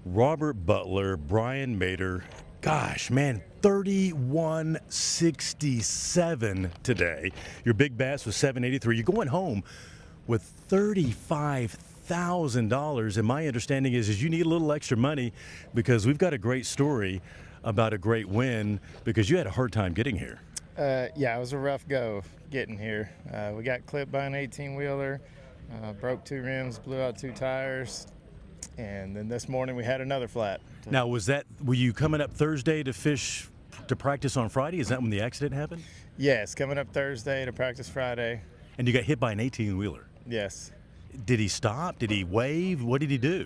Robert Butler, Brian Mater. Gosh, man, 31.67 today. Your big bass was 783. You're going home with $35,000. And my understanding is you need a little extra money because we've got a great story about a great win because you had a hard time getting here. Yeah, it was a rough go getting here. We got clipped by an 18-wheeler, broke 2 rims, blew out 2 tires, and then this morning we had another flat. Now, were you coming up Thursday to fish to practice on Friday? Is that when the accident happened? Yes, coming up Thursday to practice Friday. And you got hit by an 18-wheeler? Yes. Did he stop? Did he wave? What did he do?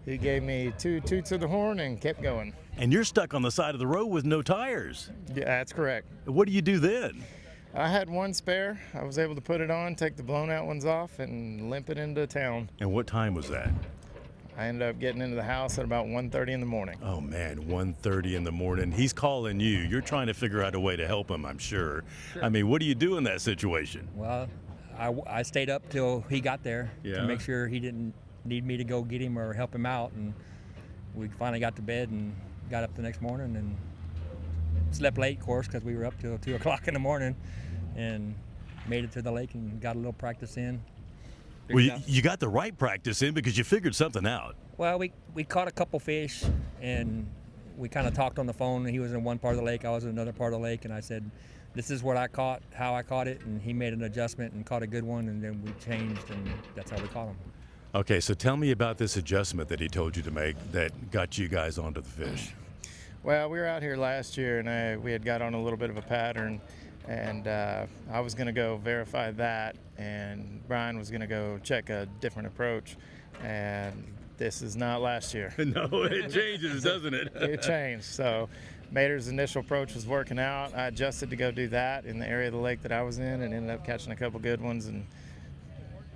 He gave me 2 toots of the horn and kept going. And you're stuck on the side of the road with no tires. Yeah, that's correct. What do you do then? I had 1 spare. I was able to put it on, take the blown out ones off, and limp it into town. And what time was that? I ended up getting into the house at about 1:30 in the morning. Oh man, 1:30 in the morning. He's calling you. You're trying to figure out a way to help him, I'm sure. I mean, what do you do in that situation? Well, I stayed up till he got there to make sure he didn't need me to go get him or help him out. And we finally got to bed and got up the next morning and slept late, of course, because we were up till 2 o'clock in the morning, and made it to the lake and got a little practice in. Well, you got the right practice in because you figured something out. Well, we caught a couple fish, and we kind of talked on the phone. He was in one part of the lake, I was in another part of the lake, and I said, this is what I caught, how I caught it, and he made an adjustment and caught a good one, and then we changed, and that's how we caught him. Okay, so tell me about this adjustment that he told you to make that got you guys onto the fish. Well, we were out here last year, and we had got on a little bit of a pattern, and I was going to go verify that, and Brian was going to go check a different approach, and this is not last year. No, it changes, doesn't it? It changed. So Mater's initial approach was working out. I adjusted to go do that in the area of the lake that I was in, and ended up catching a couple good ones, and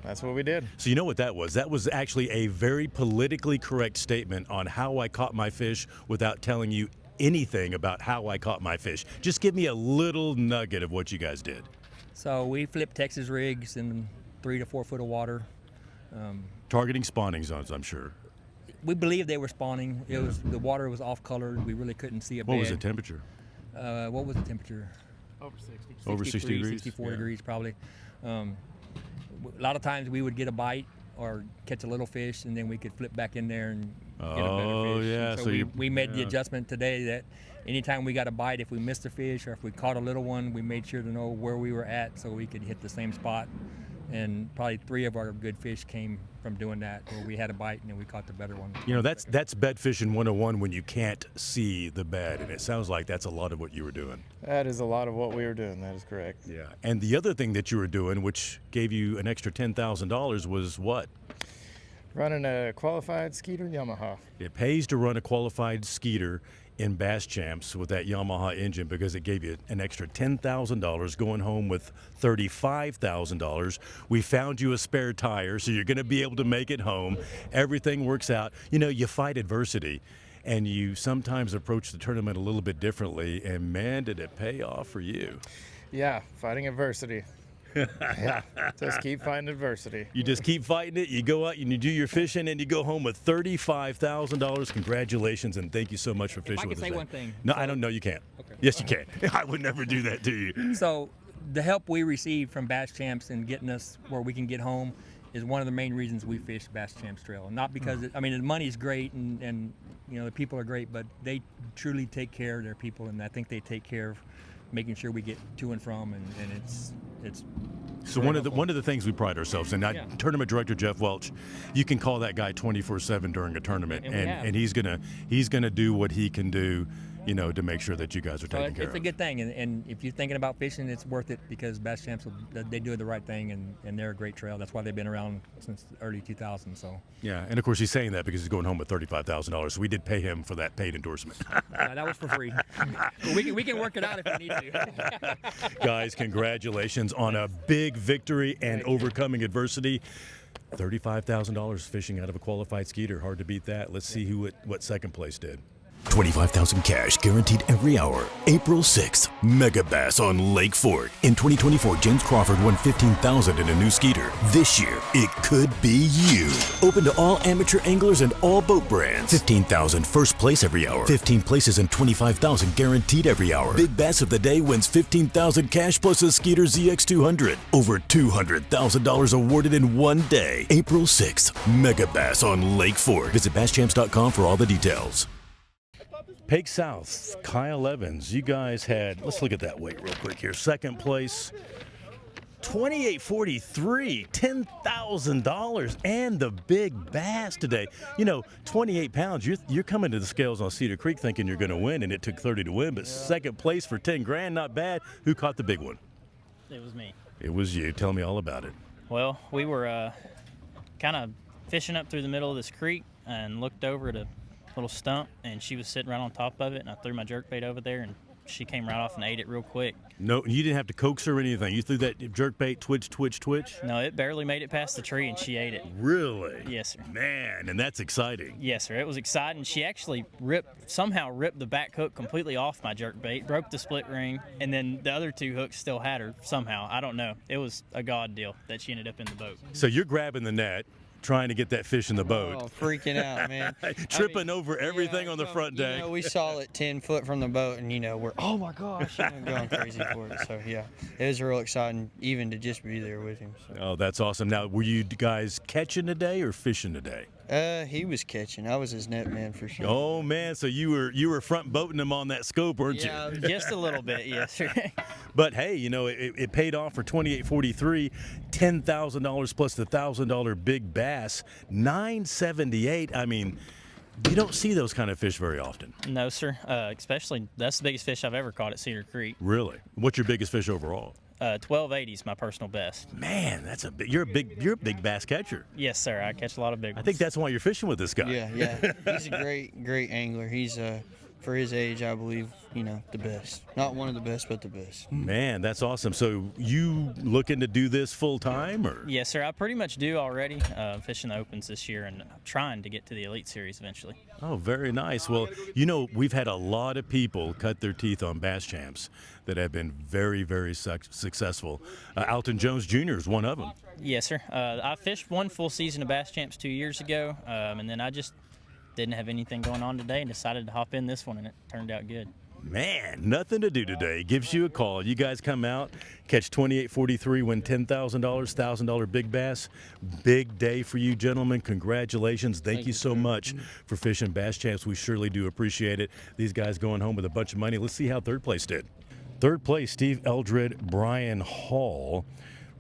that's what we did. So you know what that was? That was actually a very politically correct statement on how I caught my fish without telling you anything about how I caught my fish. Just give me a little nugget of what you guys did. So we flipped Texas rigs in 3 to 4 foot of water. Targeting spawning zones, I'm sure. We believe they were spawning. It was the water was off colored. We really couldn't see a bed. What was the temperature? What was the temperature? Over 60. Over 60 degrees? 64 degrees probably. A lot of times we would get a bite or catch a little fish, and then we could flip back in there and get a better fish. Yeah. And so we made the adjustment today that anytime we got a bite, if we missed a fish or if we caught a little one, we made sure to know where we were at so we could hit the same spot. And probably 3 of our good fish came from doing that, where we had a bite and then we caught the better one. You know, that's bed fishing 101 when you can't see the bed, and it sounds like that's a lot of what you were doing. That is a lot of what we were doing. That is correct. Yeah. And the other thing that you were doing, which gave you an extra $10,000, was what? Running a qualified Skeeter Yamaha. It pays to run a qualified Skeeter in basschamps with that Yamaha engine because it gave you an extra $10,000, going home with $35,000. We found you a spare tire, so you're going to be able to make it home. Everything works out. You know, you fight adversity, and you sometimes approach the tournament a little bit differently, and man, did it pay off for you. Yeah, fighting adversity. Yeah, just keep fighting adversity. You just keep fighting it. You go out and you do your fishing, and you go home with $35,000. Congratulations, and thank you so much for fishing with us. If I can say one thing. No, I don't know. You can't. Okay. Yes, you can. I would never do that to you. So the help we receive from basschamps and getting us where we can get home is one of the main reasons we fish Basschamps Trail. Not because, the money's great and you know, the people are great, but they truly take care of their people, and I think they take care of making sure we get to and from, and it's so one of the things we pride ourselves in. Tournament director Jeff Welch, you can call that guy 24/7 during a tournament, and he's gonna do what he can do, you know, to make sure that you guys are taken care of. It's a good thing, and if you're thinking about fishing, it's worth it because basschamps, they do the right thing, and they're a great trail. That's why they've been around since the early 2000s. So yeah, and of course he's saying that because he's going home with $35,000. So we did pay him for that paid endorsement. That was for free. we can work it out if we need to. Guys, congratulations on a big victory and overcoming adversity. $35,000 fishing out of a qualified Skeeter. Hard to beat that. Let's see what second place did. 25,000 cash guaranteed every hour. April 6th, Mega Bass on Lake Fork. In 2024, James Crawford won $15,000 in a new Skeeter. This year, it could be you. Open to all amateur anglers and all boat brands. $15,000 first place every hour. 15 places and $25,000 guaranteed every hour. Big Bass of the day wins $15,000 cash plus a Skeeter ZX200. Over $200,000 awarded in one day. April 6th, Mega Bass on Lake Fork. Visit basschamps.com for all the details. Pake South, Kyle Evans, you guys had, let's look at that weight real quick here. Second place, 28.43, $10,000, and the big bass today. 28 pounds, you're coming to the scales on Cedar Creek thinking you're going to win, and it took 30 to win, but second place for 10 grand, not bad. Who caught the big one? It was me. It was you. Tell me all about it. Well, we were kind of fishing up through the middle of this creek and looked over at a little stump, and she was sitting right on top of it, and I threw my jerkbait over there, and she came right off and ate it real quick. No, you didn't have to coax her or anything. You threw that jerkbait, twitch. No, it barely made it past the tree, and she ate it. Really? Yes, sir. Man, and that's exciting. Yes, sir. It was exciting. She actually somehow ripped the back hook completely off my jerkbait, broke the split ring, and then the other two hooks still had her somehow. I don't know. It was a god deal that she ended up in the boat. So you're grabbing the net, trying to get that fish in the boat. Oh, freaking out, man. Tripping over everything on the front deck. We saw it 10 foot from the boat, and we're, oh my gosh, going crazy for it. So yeah, it was real exciting even to just be there with him. So. Oh, that's awesome. Now, were you guys catching today or fishing today? He was catching. I was his net man for sure. Oh man, so you were front boating him on that scope, weren't you? Yeah, just a little bit, yes, sir. But hey, it paid off for $28.43, $10,000 plus the $1,000 big bass, $978. I mean, you don't see those kind of fish very often. No, sir. Especially that's the biggest fish I've ever caught at Cedar Creek. Really? What's your biggest fish overall? 1280 is my personal best. Man, you're a big bass catcher. Yes, sir. I catch a lot of big ones. I think that's why you're fishing with this guy. Yeah. He's a great angler. He's for his age, I believe, the best. Not one of the best, but the best. Man, that's awesome. So you looking to do this full time, or? Yes, sir. I pretty much do already. Fishing the Opens this year and trying to get to the Elite Series eventually. Oh, very nice. Well, we've had a lot of people cut their teeth on basschamps that have been very, very successful. Alton Jones Jr. is one of them. Yes, sir. I fished one full season of basschamps 2 years ago, and then I just didn't have anything going on today and decided to hop in this one, and it turned out good. Man, nothing to do today. Gives you a call. You guys come out, catch 28.43, win $10,000, $1,000 big bass. Big day for you, gentlemen. Congratulations. Thank you so much for fishing basschamps. We surely do appreciate it. These guys going home with a bunch of money. Let's see how third place did. Third place, Steve Eldred, Brian Hall.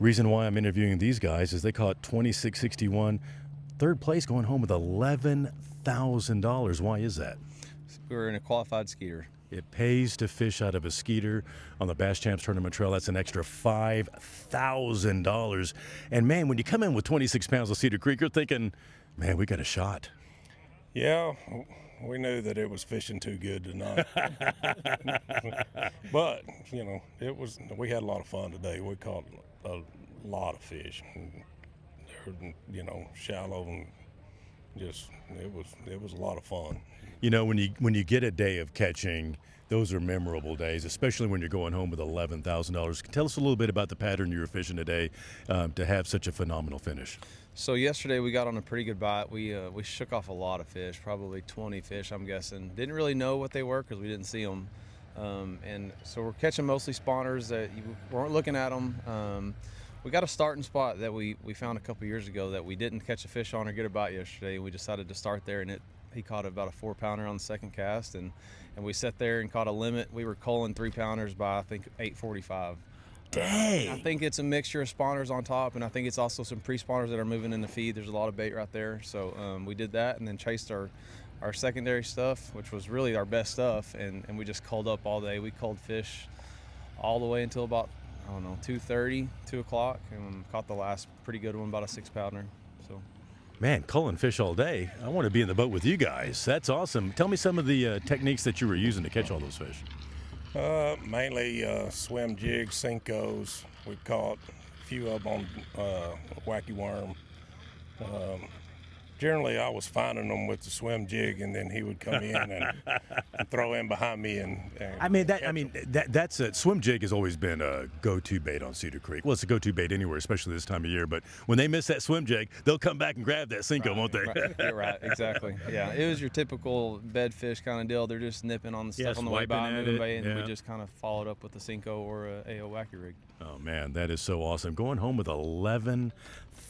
Reason why I'm interviewing these guys is they caught 26.61. Third place going home with $11,000. Why is that? We were in a qualified Skeeter. It pays to fish out of a Skeeter on the Basschamps Tournament Trail. That's an extra $5,000. And man, when you come in with 26 pounds of Cedar Creek, you're thinking, man, we got a shot. Yeah, we knew that it was fishing too good tonight. But, we had a lot of fun today. We caught a lot of fish. They were, shallow, and just it was a lot of fun. When you get a day of catching, those are memorable days, especially when you're going home with $11,000. Tell us a little bit about the pattern you were fishing today to have such a phenomenal finish. So yesterday we got on a pretty good bite. We shook off a lot of fish, probably 20 fish, I'm guessing. Didn't really know what they were because we didn't see them. And so we're catching mostly spawners that you weren't looking at them. We got a starting spot that we found a couple years ago that we didn't catch a fish on or get a bite yesterday. We decided to start there, and he caught about a 4-pounder on the second cast, and we sat there and caught a limit. We were culling 3-pounders by I think 8:45. Dang! I think it's a mixture of spawners on top, and I think it's also some pre-spawners that are moving in the feed. There's a lot of bait right there, so we did that, and then chased our secondary stuff, which was really our best stuff, and we just culled up all day. We culled fish all the way until about 2:30, 2 o'clock, and caught the last pretty good one, about a 6-pounder. So. Man, culling fish all day. I want to be in the boat with you guys. That's awesome. Tell me some of the techniques that you were using to catch all those fish. Mainly swim jigs, Cincos. We caught a few of them on wacky worm. generally I was finding them with the swim jig, and then he would come in and throw in behind me. That's a swim jig has always been a go-to bait on Cedar Creek. Well, it's a go-to bait anywhere, especially this time of year. But when they miss that swim jig, they'll come back and grab that Cinco, won't they? Right. You're right, exactly. Yeah, it was your typical bedfish kind of deal. They're just nipping on the stuff on the way by, moving bait, and we just kind of followed up with the Cinco or a AO wacky rig. Oh man, that is so awesome! Going home with $11,000,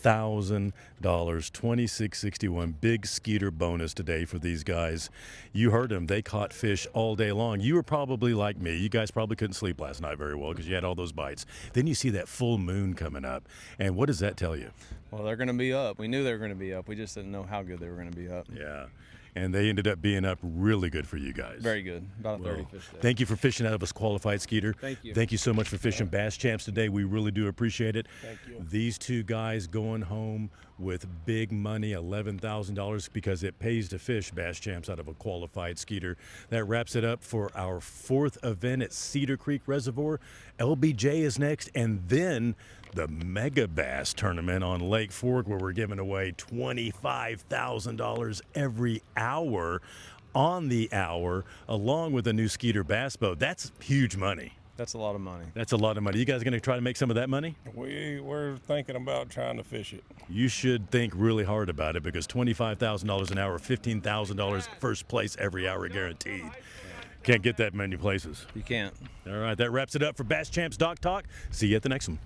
$26.61, big Skeeter bonus today for these guys. You heard them; they caught fish all day long. You were probably like me. You guys probably couldn't sleep last night very well because you had all those bites. Then you see that full moon coming up, and what does that tell you? Well, they're going to be up. We knew they were going to be up. We just didn't know how good they were going to be up. Yeah. And they ended up being up really good for you guys. Very good. About a 30 fish day. Thank you for fishing out of us qualified, Skeeter. Thank you. Thank you so much for fishing Bass Champs today. We really do appreciate it. Thank you. These two guys going home with big money, $11,000, because it pays to fish Bass Champs out of a qualified Skeeter. That wraps it up for our 4th event at Cedar Creek Reservoir. LBJ is next, and then the Mega Bass Tournament on Lake Fork, where we're giving away $25,000 every hour on the hour, along with a new Skeeter bass boat. That's huge money. That's a lot of money. That's a lot of money. You guys going to try to make some of that money? We're thinking about trying to fish it. You should think really hard about it, because $25,000 an hour, $15,000 first place every hour guaranteed. Can't get that many places. You can't. All right, that wraps it up for Bass Champs Doc Talk. See you at the next one.